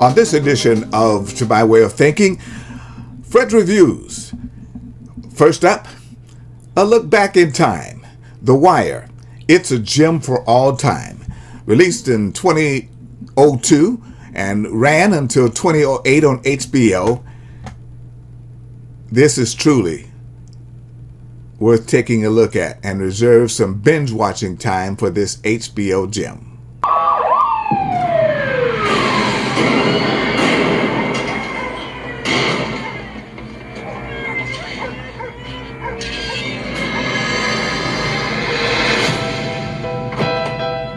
On this edition of To My Way of Thinking, Fred Reviews. First up, a look back in time. The Wire. It's a gem for all time. Released in 2002 and ran until 2008 on HBO. This is truly worth taking a look at and reserve some binge watching time for this HBO gem.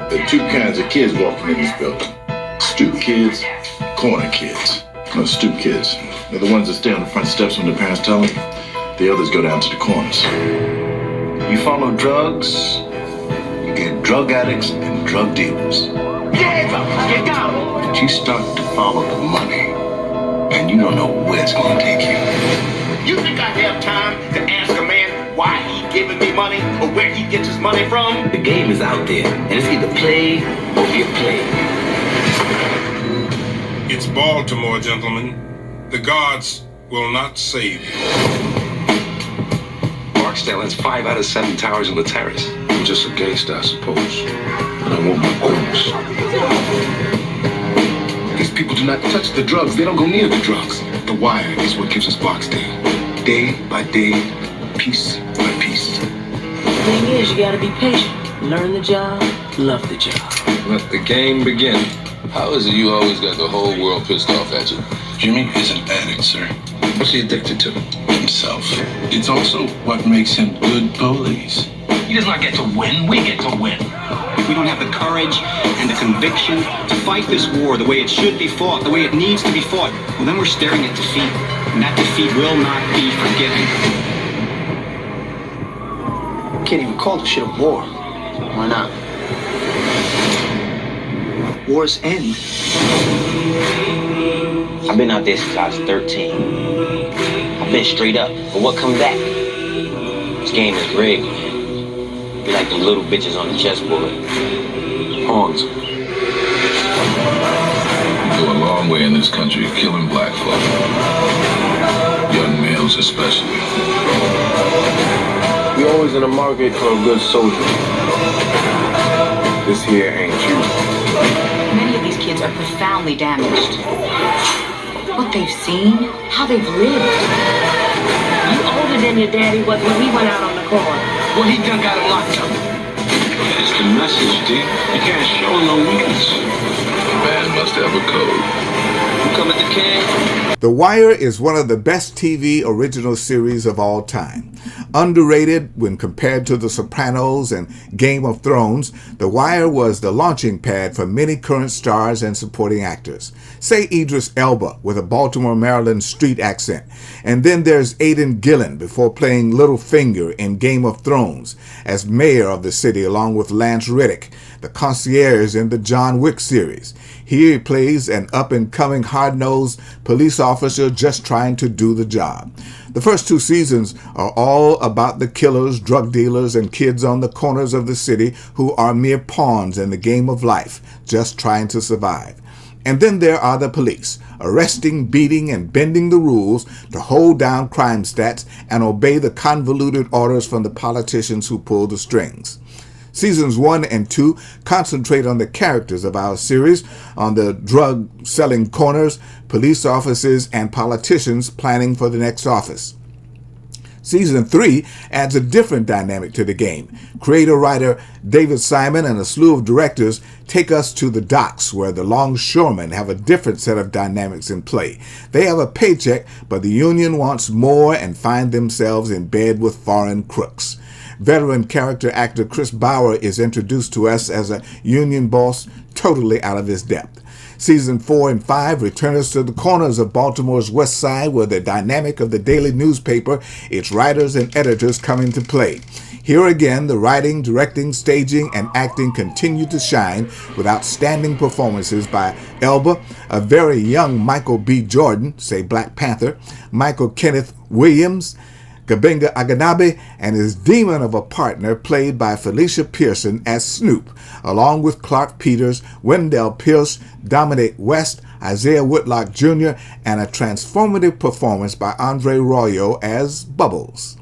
There are two kinds of kids walking in this building. Stoop kids, corner kids. No, stoop kids. They're the ones that stay on the front steps when their parents tell them. The others go down to the corners. You follow drugs, you get drug addicts and drug dealers. Get down! But you start to follow the money, and you don't know where it's going to take you. You think I have time to ask a man why he giving me money or where he gets his money from? The game is out there, and it's either play or be played. It's Baltimore, gentlemen. The gods will not save you. Barksdale has 5 out of 7 towers on the terrace. I'm just a gangster, I suppose. And I want my bonus. These people do not touch the drugs. They don't go near the drugs. The Wire is what gives us Barksdale. Day by day, piece by piece. The thing is, you gotta be patient. Learn the job, love the job. Let the game begin. How is it you always got the whole world pissed off at you? Jimmy is an addict, sir. What's he addicted to? Himself. It's also what makes him good police. He does not get to win, we get to win. If we don't have the courage and the conviction to fight this war the way it should be fought, the way it needs to be fought, well, then we're staring at defeat. And that defeat will not be forgiven. Can't even call the shit a war. Why not? Wars end. I've been out there since I was 13. I've been straight up, but what comes back? This game is rigged. Be like them little bitches on the chessboard. Pawns. You go a long way in this country killing black folk. Young males especially. You're always in the market for a good soldier. This here ain't you. Many of these kids are profoundly damaged. What they've seen, how they've lived. You older than your daddy was when we went out on the corner. Well, he done got him locked up. That's the message, D. You can't show no weakness. The man must have a code. You come at the king? The Wire is one of the best TV original series of all time. Underrated when compared to The Sopranos and Game of Thrones, The Wire was the launching pad for many current stars and supporting actors. Say Idris Elba with a Baltimore, Maryland street accent. And then there's Aidan Gillen before playing Littlefinger in Game of Thrones as mayor of the city along with Lance Reddick, the concierge in the John Wick series. Here he plays an up-and-coming hard-nosed police officer just trying to do the job. The first 2 seasons are all about the killers, drug dealers, and kids on the corners of the city who are mere pawns in the game of life, just trying to survive. And then there are the police, arresting, beating, and bending the rules to hold down crime stats and obey the convoluted orders from the politicians who pull the strings. Seasons 1 and 2 concentrate on the characters of our series, on the drug-selling corners, police officers, and politicians planning for the next office. Season 3 adds a different dynamic to the game. Creator-writer David Simon and a slew of directors take us to the docks where the longshoremen have a different set of dynamics in play. They have a paycheck, but the union wants more and find themselves in bed with foreign crooks. Veteran character actor Chris Bauer is introduced to us as a union boss totally out of his depth. Season 4 and 5 return us to the corners of Baltimore's West Side where the dynamic of the daily newspaper, its writers and editors come into play. Here again, the writing, directing, staging, and acting continue to shine with outstanding performances by Elba, a very young Michael B. Jordan, say Black Panther, Michael Kenneth Williams, Gabinga Aganabe, and his demon of a partner played by Felicia Pearson as Snoop, along with Clark Peters, Wendell Pierce, Dominic West, Isaiah Whitlock Jr., and a transformative performance by Andre Royo as Bubbles.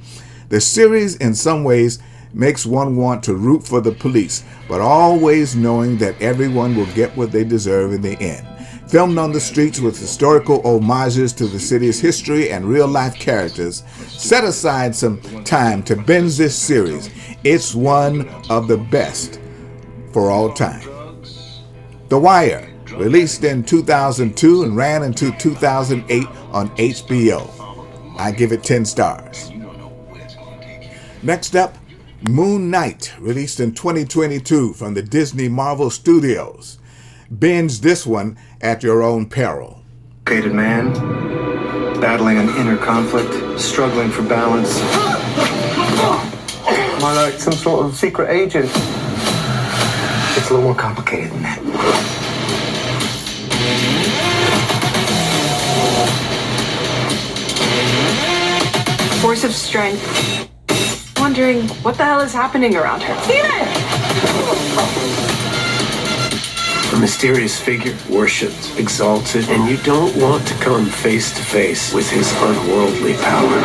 The series, in some ways, makes one want to root for the police, but always knowing that everyone will get what they deserve in the end. Filmed on the streets with historical homages to the city's history and real-life characters, set aside some time to binge this series. It's one of the best for all time. The Wire, released in 2002 and ran until 2008 on HBO. I give it 10 stars. Next up, Moon Knight, released in 2022 from the Disney Marvel Studios. Binge this one at your own peril. Educated man, battling an inner conflict, struggling for balance. Am I like some sort of secret agent? It's a little more complicated than that. Force of strength. Wondering what the hell is happening around her. Steven! A mysterious figure, worshipped, exalted, and you don't want to come face to face with his unworldly power.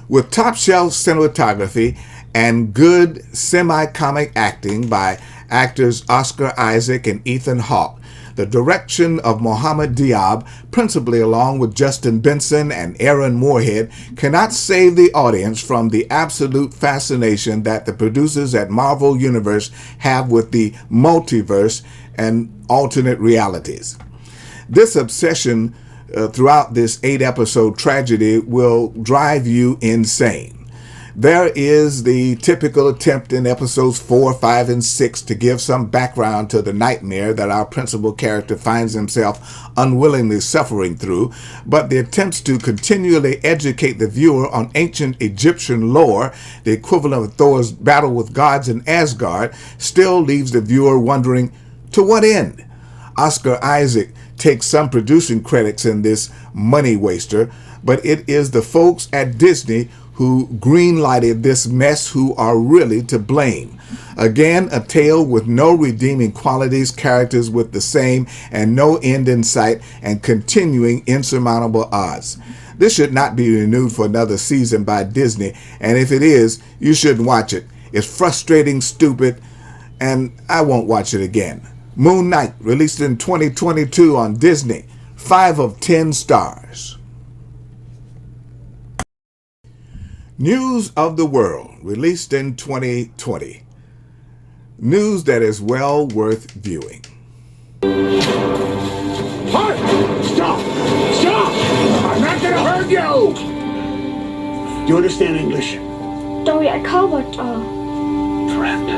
With top-shelf cinematography and good semi-comic acting by actors Oscar Isaac and Ethan Hawke, the direction of Mohamed Diab, principally along with Justin Benson and Aaron Moorhead, cannot save the audience from the absolute fascination that the producers at Marvel Universe have with the multiverse and alternate realities. This obsession throughout this 8-episode tragedy will drive you insane. There is the typical attempt in episodes 4, 5, and 6 to give some background to the nightmare that our principal character finds himself unwillingly suffering through, but the attempts to continually educate the viewer on ancient Egyptian lore, the equivalent of Thor's battle with gods in Asgard, still leaves the viewer wondering, to what end? Oscar Isaac takes some producing credits in this money waster, but it is the folks at Disney who greenlighted this mess who are really to blame. Again, a tale with no redeeming qualities, characters with the same and no end in sight, and continuing insurmountable odds. This should not be renewed for another season by Disney, and if it is, you shouldn't watch it. It's frustrating, stupid, and I won't watch it again. Moon Knight, released in 2022 on Disney, 5 of 10 stars. News of the World, released in 2020. News that is well worth viewing. Halt! Stop! Stop! I'm not gonna hurt you! Do you understand English? Sorry, I covered, Friend.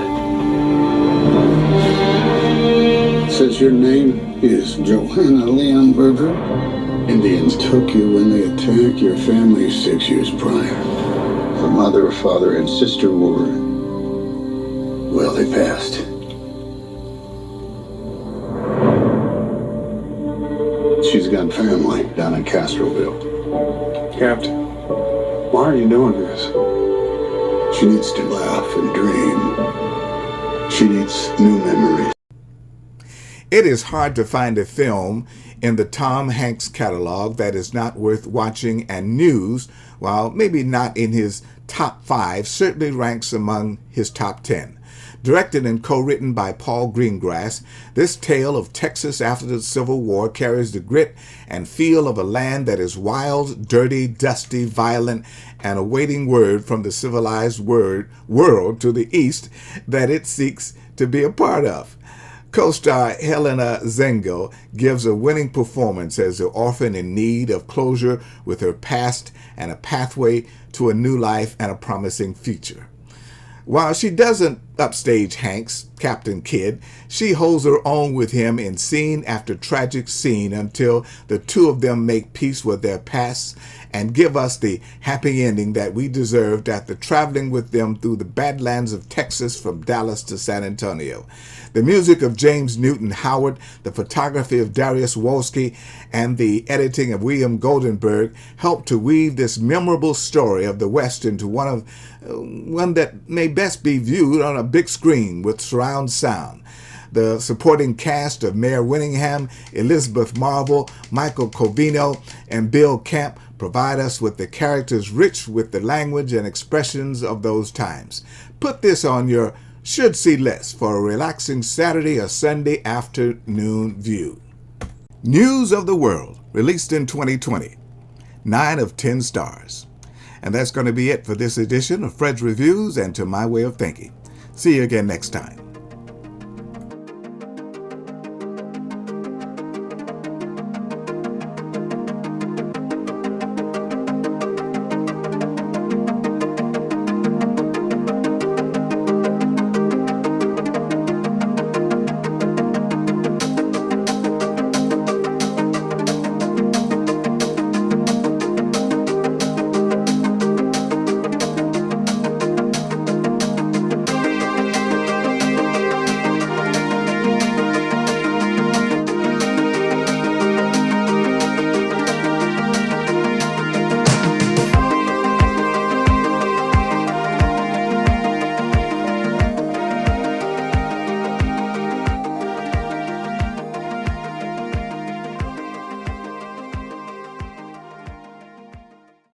Says your name is Johanna Leon Berger. Indians took you when they attacked your family 6 years prior. Her mother, father, and sister were, well, they passed. She's got family down in Castroville. Captain, why are you doing this? She needs to laugh and dream. She needs new memories. It is hard to find a film in the Tom Hanks catalog that is not worth watching, and News, while maybe not in his top 5, certainly ranks among his top 10. Directed and co-written by Paul Greengrass, this tale of Texas after the Civil War carries the grit and feel of a land that is wild, dirty, dusty, violent, and awaiting word from the civilized world to the east that it seeks to be a part of. Co-star Helena Zengel gives a winning performance as the orphan in need of closure with her past and a pathway to a new life and a promising future. While she doesn't upstage Hanks, Captain Kidd, she holds her own with him in scene after tragic scene until the two of them make peace with their pasts and give us the happy ending that we deserved after traveling with them through the Badlands of Texas from Dallas to San Antonio. The music of James Newton Howard, the photography of Darius Wolski, and the editing of William Goldenberg helped to weave this memorable story of the West into one that may best be viewed on a big screen with surround sound. The supporting cast of Mare Winningham, Elizabeth Marvel, Michael Covino, and Bill Camp provide us with the characters rich with the language and expressions of those times. Put this on your should-see list for a relaxing Saturday or Sunday afternoon view. News of the World, released in 2020. 9 of 10 stars. And that's going to be it for this edition of Fred's Reviews and To My Way of Thinking. See you again next time.